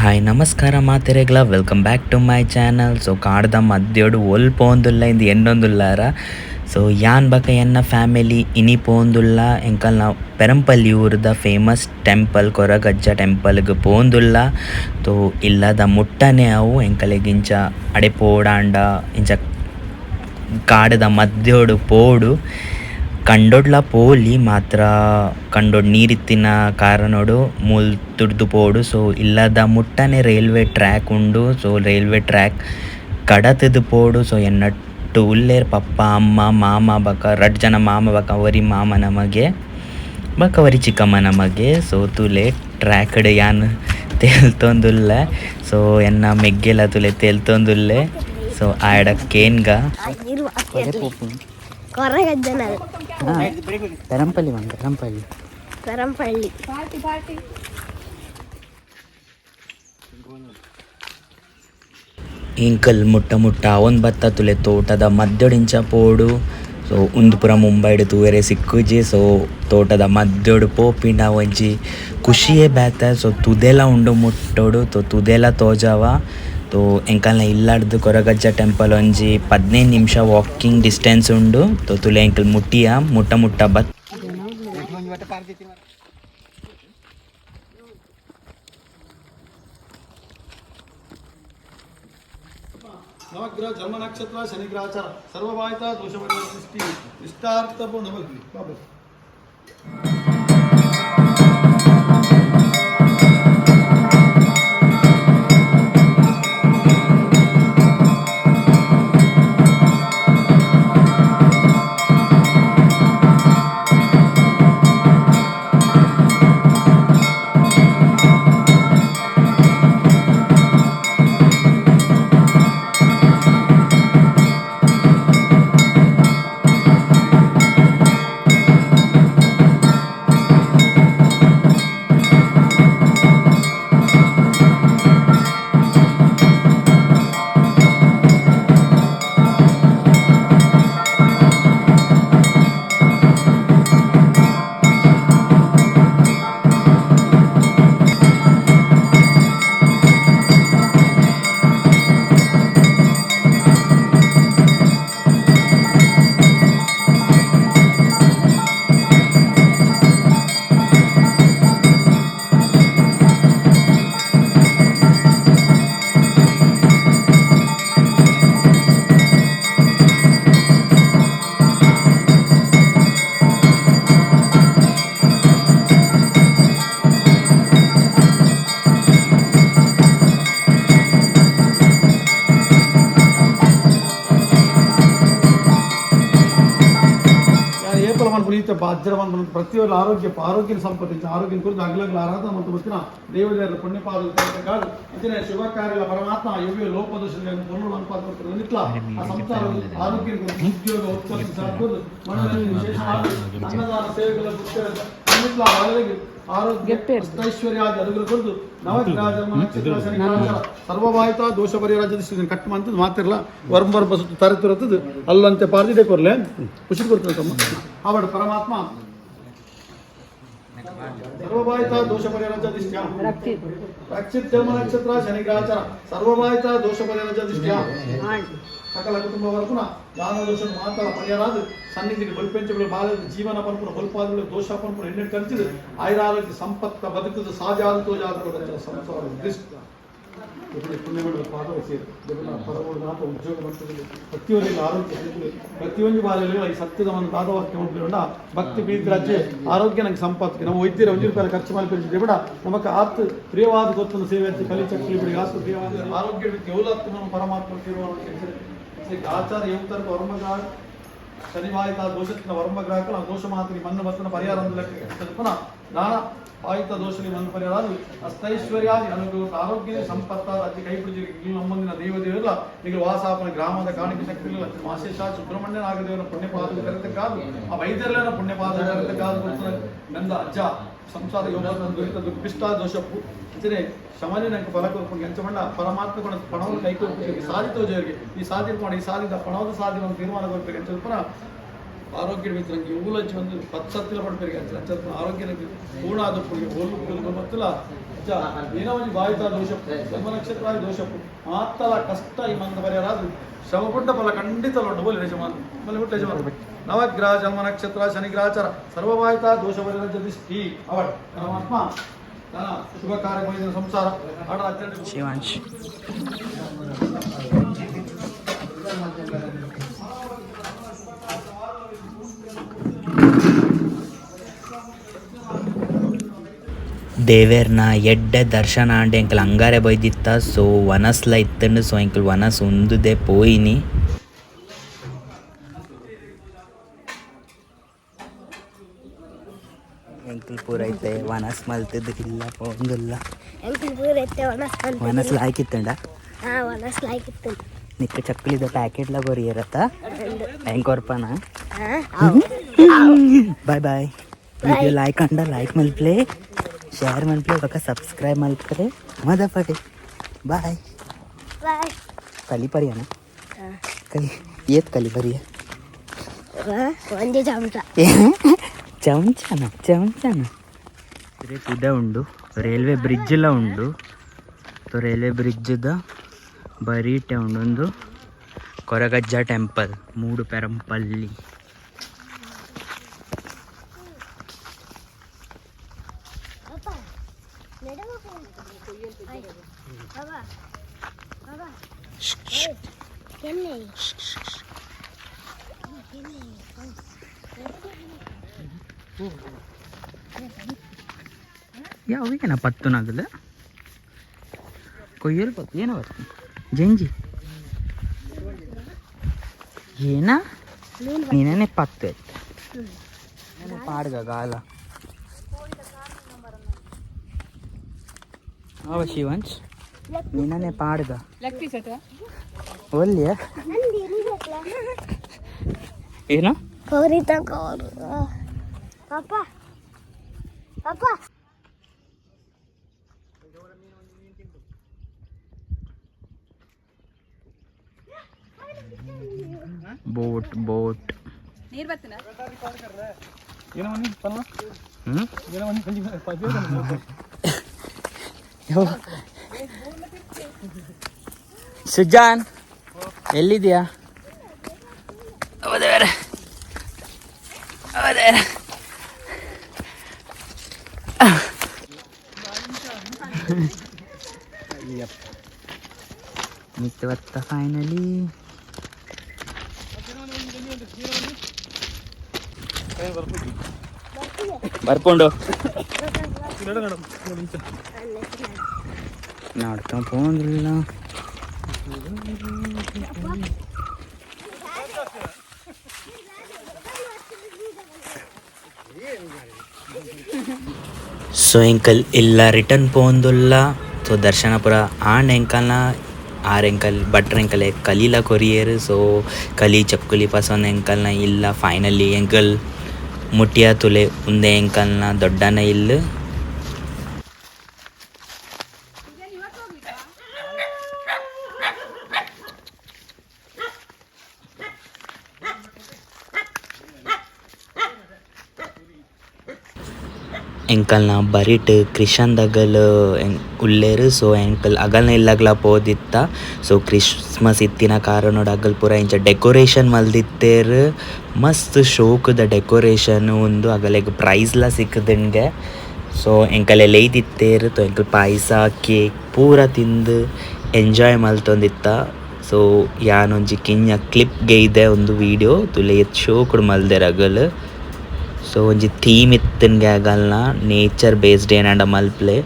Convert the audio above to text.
Hi ನಮಸ್ಕಾರ ಮಾತೆರೆಗ್ಲ welcome back to my channel. So ಕಾಡ್ದ ಮದ್ಯೋಡು ಒಲ್ ಪೋಂದುಲ್ಲ ಇಂದು ಎನ್ನೊಂದುಲ್ಲಾರ. ಸೊ ಯಾನ್ ಬಕ ಎನ್ನ ಫ್ಯಾಮಿಲಿ ಇನಿ ಪೋಂದುಲ್ಲ ಎಂಕಲ್ ನಾವು ಪೆರಂಪಲ್ಲಿ ಊರ್ದ ಫೇಮಸ್ ಟೆಂಪಲ್ ಕೊರಗಜ್ಜ ಟೆಂಪಲ್ಗೆ ಪೋಂದುಲ್ಲ. ತೋ ಇಲ್ಲದ ಮುಟ್ಟನೆ ಅವು ಎಂಕಲೆಗಿಂಚ ಅಡೆ ಪೋಡಾಂಡ ಇಂಚ ಕಾಡ್ದ ಮದ್ಯೋಡು ಪೋಡು ಕಂಡೊಡ್ಲ ಪೋಲಿ ಮಾತ್ರ ಕಂಡೊಡ್ ನೀರಿತ್ತಿನ ಕಾರಣೋಡು ಮೂಲ್ ತುಡ್ದು ಪೋಡು. ಸೊ ಇಲ್ಲದ ಮುಟ್ಟನೆ ರೈಲ್ವೆ ಟ್ರ್ಯಾಕ್ ಉಂಡು. ಸೊ ರೈಲ್ವೆ ಟ್ರ್ಯಾಕ್ ಕಡತದು ಪೋಡು. ಸೊ ಎನ್ನಟ್ಟು ಉಲ್ಲೇರ್ ಪಪ್ಪ ಅಮ್ಮ ಮಾಮ ಬಕ ರಡ್ ಜನ ಮಾಮ ಬಕ ಅವರಿ ಮಾಮ ನಮಗೆ ಬಕ ಅವರಿ ಚಿಕ್ಕಮ್ಮ ನಮಗೆ. ಸೊ ತುಲೆ ಟ್ರ್ಯಾಕ್ಡ್ ಯಾನ್ ತೇಲ್ತೊಂದುಲ್ಲ. ಸೊ ಎನ್ನ ಮೆಗ್ಗೆಲ ತುಲೆ ತೇಲ್ತೊಂದುಲ್ಲೆ. ಸೊ ಆಡಕ್ಕೇನ್ಗ ಪೆರಂಪಲ್ಲಿ ಬಂದ ಪೆರಂಪಲ್ಲಿ ಪೆರಂಪಳ್ಳಿ ಇಂಕಲ್ ಮುಟ್ಟ ಅವನ್ ಬತ್ತ ತುಲೆ ತೋಟದ ಮದ್ದೊಡಿಂಚ ಪೋಡು. ಸೊ ಉಂದು ಪುರ ಮುಂಬೈಡ್ ತೂವೆರೆ ಸಿಕ್ಕುಜಿ. ಸೊ ತೋಟದ ಮದ್ದೊಡು ಪೋಪಿನ ಒಂಜಿ ಖುಷಿಯೇ ಬ್ಯಾತ. ಸೊ ತುದೆಲ ಉಂಡು ಮುಟ್ಟೋಡು. ತುದೆಲ ತೋಜಾವ. ತೋ ಎಂಕಲ್ನ ಇಲ್ಲಾಡ್ದು ಕೊರಗಜ್ಜ ಟೆಂಪಲ್ ಒಂಜಿ 15 ನಿಮಿಷ ವಾಕಿಂಗ್ ಡಿಸ್ಟೆನ್ಸ್ ಉಂಡು. ತುಲೆ ಎಂಕಲ್ ಮುಟ್ಟಿಯ ಮುಟ್ಟ ಬತ್ ನವಗ್ರಹ ಜನ್ಮ ನಕ್ಷತ್ರ ಶನಿಗ್ರಹಚಾರ ಸರ್ವವಾಯಿತ ದೋಷ ಸೃಷ್ಟಿ ಇಷ್ಟಾರ್ಥ ನಮಗೆ ಬಾಬು. ಬಾಜ್ರವನ್ನು ಪ್ರತಿಯೊಂದು ಆರೋಗ್ಯ ಸಂಪತ್ತಿಂಚ ಆರೋಗ್ಯ ಕುರಿತು ಅಗ್ಲಗ್ಲ ಆರಾಧನೆ ಮತ್ತು ಗೊತ್ತಿನ ದೇವದೇವರ ಪುಣ್ಯಪಾದ ಕಾಡು ಅಂಚನೆ ಶುಭ ಕಾರ್ಯ ಪರಮಾತ್ಮ ಯೋಗ್ಯ ಲೋಪದೋಷಗಳನ್ನು ಪೊರ್ಲು ಅನುಪಾತ ನಿತ್ಲ ಆ ಸಂಸಾರ ಆರೋಗ್ಯ ಉದ್ಯೋಗ ಉತ್ಪತ್ತಿ ಸಾಕುವುದು ಮನೋರಂಜನೆ ವಿಶೇಷವಾಗಿ ಅನ್ನದಾನ ಸೇವೆಗಳ ನಿತ್ಲ ಅವರಿಗೆ ಆರೋಗ್ಯ ಐಶ್ವರ್ಯಾದಿ ಅನುಗ್ರಹ ಕೊಡುದು ನವಗ್ರಹ ಜನ್ಮ ನಕ್ಷತ್ರ ಶನಿಗ್ರಹ ಸರ್ವವಾಯಿತ ದೋಷ ಪರಿಹಾರ ಕಟ್ ಮಾಡ್ತದ್ದು ಮಾತಿರಲ್ಲ ವರ್ಮರ್ ಬಸ್ ತರತಿರತ್ತದು ಅಲ್ಲಂತೆ ಪಾರ್ದಿದೆ ಕೊರ್ಲೆ ಖುಷಿ ಕೊಡ್ತಮ್ಮ ಅವಡ ಪರಮಾತ್ಮ ಸರ್ವವಾಯಿತ ದೋಷ ಪರಿಹಾರ ರಕ್ಷಿತ್ ಜನ್ಮ ನಕ್ಷತ್ರ ಶನಿಗ್ರಹಚಾರ ಸರ್ವವಾಯಿತ ದೋಷ ಪರಿಹಾರ ಸಕಲ ಕುಟುಂಬ ವರ್ಗನ ದಾನ ದೋಷ ಮಾತ್ರ ಪರಿಹಾರ ಸನ್ನಿಧಿಗೆ ಬಲ್ಪೆಂಚಗಳು ಬಾಲದ ಜೀವನ ಪಂಪುರ ಬಲ್ಪಾದ ದೋಷ ಪಂಪುರ ಎಣ್ಣೆ ಕಲಿಸಿದ ಆಯುರಾರೋಗ್ಯ ಸಂಪತ್ತ ಬದುಕದ ಸಾಜಾದ ಸಂಸಾರ ದೃಷ್ಟ ಪುಣ್ಯಗಳು ಪಾದವ ಸೇರಿ ಪರಮನಾಥ ಉದ್ಯೋಗ ಮಟ್ಟದಲ್ಲಿ ಪ್ರತಿಯೊಂದು ಆರೋಗ್ಯ ಪ್ರತಿಯೊಂದು ಬಾಲ್ಯಗಳು ಈ ಸತ್ಯದ ಒಂದು ದಾದವಾಕ್ಯ ಉಂಟು ಭಕ್ತಿ ಬೀದ್ರಾಜ್ಯ ಆರೋಗ್ಯ ನಂಗೆ ಸಂಪತ್ತಿಗೆ ನಾವು ವೈದ್ಯರ 1 ರೂಪಾಯಿ ಖರ್ಚು ಮಾಡಿ ಕಳಿಸಿದ್ದೆ ಬೇಡ ನಮಗೆ ಆತ್ ಪ್ರಿಯವಾದ ಗೊತ್ತನ್ನು ಸೇವೆ ಹಚ್ಚಿ ಕಲಿ ಚಕ್ಲಿ ಬಿಡಿ ಆತು ಪ್ರಿಯವಾದ ಆರೋಗ್ಯ ಯೌಲತ್ತು ನಮ್ಮ ಪರಮಾತ್ಮ ಆಚಾರ ಯುವತರ ವರ್ಮಗ್ರಹ ಶನಿವಾಯಿತ ದೋಷತ್ತಿನ ವರ್ಮಗ್ರಹಕ್ಕೆ ನಾವು ದೋಷ ಮಾತಿಗೆ ಮಣ್ಣು ಬತ್ತನ ಪರಿಹಾರ ಒಂದು ಲೆಕ್ಕ ಪುನಃ ದಾನ ಆಯುತ ದೋಷಲಿ ಮಣ್ಣು ಪರಿಹಾರ ಅಷ್ಟೈಶ್ವರ್ಯಾದಿ ಅನುಗ್ರಹ ಆರೋಗ್ಯ ಸಂಪತ್ತಾದ ಅತಿ ಕೈ ಬಿಡಿಸಿ ನಮ್ಮಂದಿನ ದೇವದೇವಲ್ಲ ಈಗ ವಾಸಾಪನ ಗ್ರಾಮದ ಕಾಣಿಕೆ ಶಕ್ತಿ ಮಾಶೇಷ ಸುಬ್ರಹ್ಮಣ್ಯ ನಾಗದೇವರ ಪುಣ್ಯಪಾದ ಕರೆತಕ್ಕಾದು ಆ ವೈದ್ಯರನ್ನ ಪುಣ್ಯಪಾದ ಕರೆತಕ್ಕಾದು ನಂದ ಅಜ್ಜ ಸಂಸಾರ ಯೋಗ ದುರಿತ ದುರ್ಪಿಷ್ಟ ದೋಷಪ್ಪು ಇತರೆ ಶಮನೆ ನಂಗೆ ಫಲ ಕೊರ್ಕೊಂಡು ಎಂಚಮಂಡ ಪರಮಾತ್ಮ ಪಣವನ್ನು ಕೈ ಕೊಡ್ಬೇಕು ಸಾಧಿತೋ ಜೋರಿಗೆ ಈ ಸಾಧಿ ಮಾಡಿ ಈ ಸಾಧಿದ ಪಣವದ ಸಾಧಿ ಒಂದು ತೀರ್ಮಾನ ಕೊಡ್ಬೇಕು ಎಂಚ ಆರೋಗ್ಯ ಮಿತ್ರಂಗೆ ಊಲಂಚಿ ಒಂದು 10 ಸತ್ತಿಲ ಪಡ್ಪೇರಿಗೆ ಅಂಚ ಆರೋಗ್ಯ ಪೂರ್ಣಾದ ಪುಳಿಗೆ ಓಲು ಪುಳಿಗೆ ಮತ್ತಲ ಏನೋ ಒಂದು ಬಾಯಿತ ದೋಷಪ್ಪು ಜನ್ಮ ನಕ್ಷತ್ರ ದೋಷಪ್ಪು ಮಾತಲ ಕಷ್ಟ ಈ ಮಂದ ಬರೆಯರಾದು ಶ್ರಮಪುಟ್ಟ ಫಲ ಖಂಡಿತ ಉಂಟು ಬೋಲಿ ಯಜಮಾನ ಬೋಲಿ ಬಿಟ್ಟು ಯಜಮಾನ ನವಗ್ರಹ ಜನ್ಮ ನಕ್ಷತ್ರ ಶನಿಗ್ರಹಚಾರ ಸರ್ವವಾಯಿತ ದೋಷ ಬರೆದ ದಿಷ್ಟಿ ಅವಡ್ ಪರಮಾತ್ಮ ಶುಭ ಕಾರ್ಯ ಸಂಸಾರ ಆಡ ಶಿವಾಂಶ್ ದೇವೇರ್ನ ಎಡ್ಡೆ ದರ್ಶನ ಅಂಡೆ ಎಂಕಲ್ ಅಂಗಾರೆ ಬೈದಿತ್ತ. ಸೊ ವನಸ್ಲ ಇತ್ತಂಡು ಸೊ ಎಂಕಲ್ ವನಸ್ ಉಂದುದೆ ಪೋಯಿನಿ. ಎಂಕಲ್ ಪೂರ ಐತೆ ವನಸ್ ಮಲ್ತದ್ದು ಇಲ್ಲ ಪೋಂದಿಲ್ಲ. ವನಸ್ ಲಾಯ್ಕಿತ್ತಂಡ ನಿಕ್ಕ ಚಕ್ಕಲಿದ ಪ್ಯಾಕೆಟ್ಲ ಕೊರಿಯರತ್ತ ಹೆಂಗೊರ್ಪನ. ಬಾಯ್ ಬಾಯ್. ವಿಡಿಯೋ ಲೈಕ್ ಅಂಡ ಲೈಕ್ ಮಲ್ಪ್ಲೆ, ಶೇರ್ ಮಲ್ಪ್ಲೆ, ఒక ಸಬ್ಸ್ಕ್ರೈಬ್ ಮಲ್ಪ್ರೆ ಮದಪಡೆ. ಬಾಯ್ ಬಾಯ್. ಕಲಿ ಪರಿಯನ ಕಲಿ ಏತ್ ಕಲಿ ಪರಿಯ ಒಂದೇ ಚಮಚ ಚಮಚನ ಚಮಚನ. ಇದ ಉಂಡು ರೈಲ್ವೆ ಬ್ರಿಡ್ಜ್ ಎಲ್ಲ ಉಂಡು. ರೈಲ್ವೆ ಬ್ರಿಡ್ಜ್ದ ಬರೀಟೆ ಉಂಡು ಒಂದು ಕೊರಗಜ್ಜ ಟೆಂಪಲ್ ಮೂಡು ಪೆರಂಪಲ್ಲಿ. ಯಾವೀಗೇನ ಪತ್ತುನಾಗಲ್ಲ ಕೊಯ್ಯಲು ಪತ್ತು ಏನೋ ಬರ್ತೀನಿ ಜಂಜಿ ಏನ ನೀನೇ ಪತ್ತು ಪಾಡ್ಗ ಗಾಲ ಅವ ಶಿವಂಶ್ ನೀನೇ ಪಾಡ್ಗ ಒಲ್ಯ ಏನು ಬೋಟ್ ಬೋಟ್ ಸುಜಾನ್ ಎಲ್ಲಿದ್ಯಾ? ಮಿತ್ತವತ್ತ ಫೈನಲಿ ಬರ್ಕೊಂಡು ನೋಡ್ಕೊಂಡು ಹೋಗಿಲ್ಲ. ಸೊ ಎಂಕಲ್ ಇಲ್ಲ ರಿಟರ್ನ್ ಪೋಂದುಲ್ಲ. ಸೊ ದರ್ಶನಪುರ ಆಂಡ್ ಎಂಕಲ್ನ ಆರೆಂಕಲ್ ಭಟ್ರೆಂಕಲ್ ಕಲೀಲ ಕೊರಿಯರ್. ಸೊ ಕಲಿ ಚಕ್ಕುಲಿ ಪಸಂದ್ ಎಂಕಲ್ನ ಇಲ್ಲ ಫೈನಲಿ ಎಂಕಲ್ ಮುಟ್ಟಿಯ ತುಲೆ ಉಂದೆ ಎಂಕಲ್ನ ದೊಡ್ಡನ ಇಲ್ಲ. ಎಂಕಲ್ನ ಬರಿಟ್ ಕ್ರಿಶನ್ ದಗಲ್ ಉಲ್ಲೇರು. ಸೊ ಎಂಕಲ್ ಅಗಲ್ನ ಇಲ್ಲಾಗ್ಲ ಪೋದಿತ್ತ. ಸೊ ಕ್ರಿಸ್ಮಸ್ ಇತ್ತಿನ ಕಾರಣೋಡು ಅಗಲ್ ಪೂರ ಇಂಚ ಡೆಕೋರೇಷನ್ ಮಲ್ದಿತ್ತೇರು. ಮಸ್ತ್ ಶೋಕುದ ಡೆಕೋರೇಷನ್ ಒಂದು ಅಗಲೆಗ್ ಪ್ರೈಸ್ಲ ಸಿಕ್ಕದಂಗೆ. ಸೊ ಎಂಕಲೆಲ್ಲ ಏಯ್ದಿತ್ತೇರು. ತೊ ಎಂಕಲ್ ಪಾಯಸ ಕೇಕ್ ಪೂರ ತಿಂದು ಎಂಜಾಯ್ ಮಲ್ತೊಂದಿತ್ತ. ಸೊ ಯಾನೊಂಜಿ ಕಿಂಜ ಕ್ಲಿಪ್ಗೆ ಇದೆ ಒಂದು ವೀಡಿಯೋ ತುಲೆ ಎತ್ ಶೋಕುಡು ಮಲ್ದೆರ್ ಅಗಲ್. ಸೊ ಒಂಜಿ ಥೀಮ್ ಇತ್ತನ್ಗೆ ಆಗಲ್ನ ನೇಚರ್ ಬೇಸ್ಡ್ ಏನಂಡ ಮಲ್ಪ್ಲೆ.